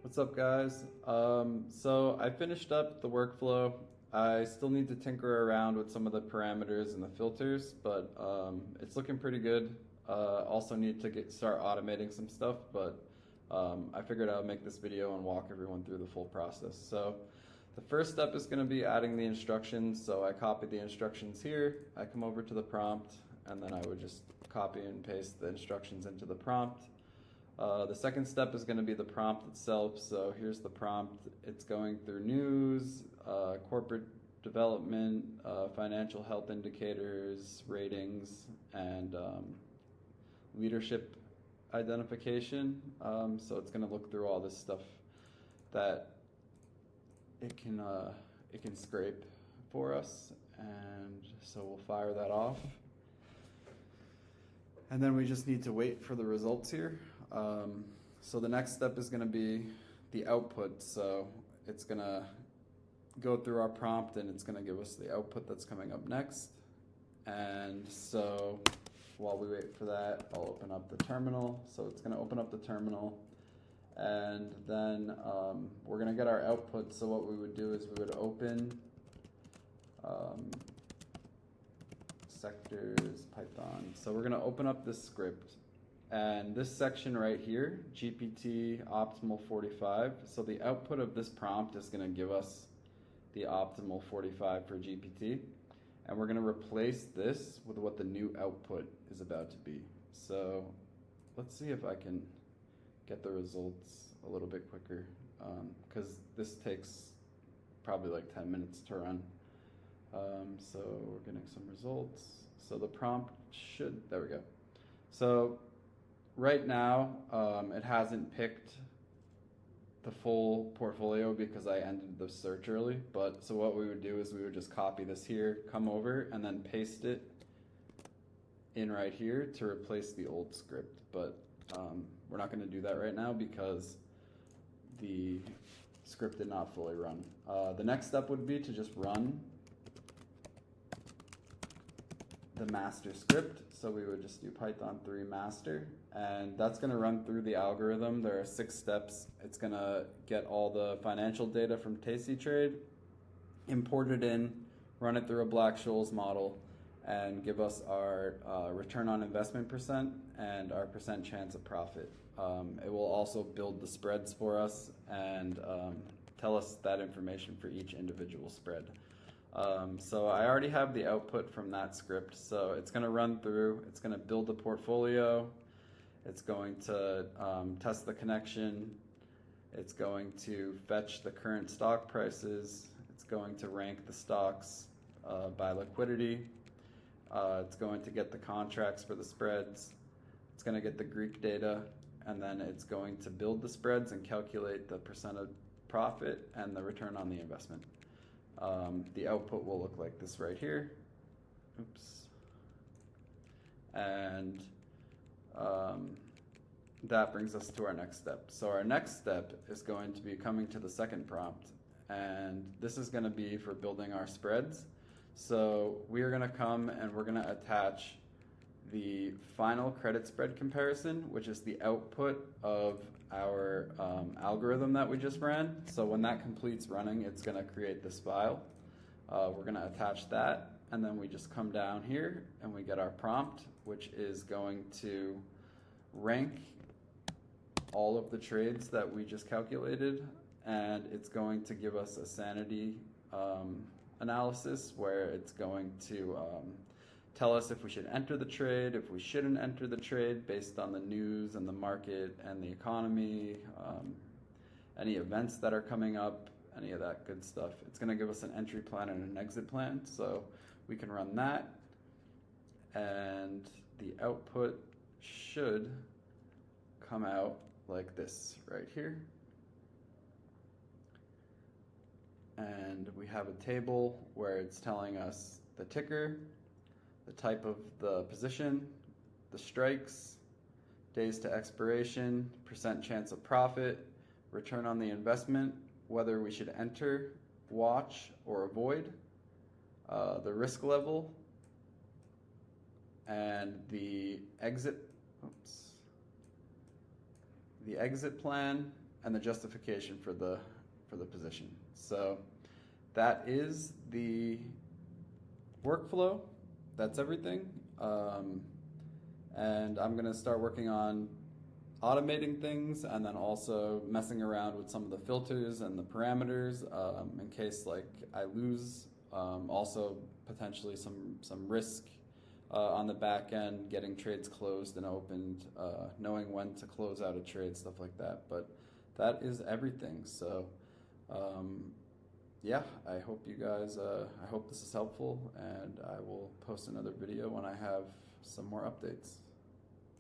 What's up, guys? So I finished up the workflow. I still need to tinker around with some of the parameters and the filters, but it's looking pretty good. Also need to start automating some stuff, but I figured I would make this video and walk everyone through the full process. So the first step is going to be adding the instructions. So I copy the instructions here. I come over to the prompt, and then I would just copy and paste the instructions into the prompt. The second step is going to be the prompt itself. So here's the prompt. It's going through news, corporate development, financial health indicators, ratings, and leadership identification. So it's going to look through all this stuff that it can scrape for us, and so we'll fire that off. And then we just need to wait for the results here. So the next step is going to be the output. So it's going to go through our prompt and it's going to give us the output that's coming up next. And so while we wait for that, I'll open up the terminal. So it's going to open up the terminal, and then we're going to get our output. So what we would do is we would open sectors Python. So we're going to open up this script. And this section right here, GPT optimal 45. So the output of this prompt is going to give us the optimal 45 for GPT. And we're going to replace this with what the new output is about to be. So let's see if I can get the results a little bit quicker, because this takes probably like 10 minutes to run. So we're getting some results. So the prompt should, there we go. So right now, it hasn't picked the full portfolio because I ended the search early. But so what we would do is we would just copy this here, come over, and then paste it in right here to replace the old script. But we're not going to do that right now because the script did not fully run. The next step would be to just run the master script. So we would just do Python 3 master, and that's going to run through the algorithm. There are 6 steps. It's going to get all the financial data from tastytrade, import it in, run it through a Black-Scholes model, and give us our return on investment percent and our percent chance of profit. It will also build the spreads for us and tell us that information for each individual spread. So I already have the output from that script. So it's going to run through, it's going to build the portfolio, it's going to test the connection, it's going to fetch the current stock prices, it's going to rank the stocks by liquidity, it's going to get the contracts for the spreads, it's going to get the Greek data, and then it's going to build the spreads and calculate the percent of profit and the return on the investment. The output will look like this right here. Oops. And that brings us to our next step. So our next step is going to be coming to the second prompt, and this is going to be for building our spreads. So we are going to come and we're going to attach the final credit spread comparison, which is the output of our algorithm that we just ran. So when that completes running, it's going to create this file. We're going to attach that, and then we just come down here and we get our prompt, which is going to rank all of the trades that we just calculated, and it's going to give us a sanity analysis where it's going to tell us if we should enter the trade, if we shouldn't enter the trade based on the news and the market and the economy, any events that are coming up, any of that good stuff. It's going to give us an entry plan and an exit plan, so we can run that, and the output should come out like this right here. And we have a table where it's telling us the ticker, the type of the position, the strikes, days to expiration, percent chance of profit, return on the investment, whether we should enter, watch, or avoid, the risk level, and the exit plan, and the justification for the position. So that is the workflow. That's everything. And I'm going to start working on automating things and then also messing around with some of the filters and the parameters in case like I lose. Also potentially some risk on the back end, getting trades closed and opened, knowing when to close out a trade, stuff like that. But that is everything. So yeah, I hope you guys, I hope this is helpful, and I will post another video when I have some more updates.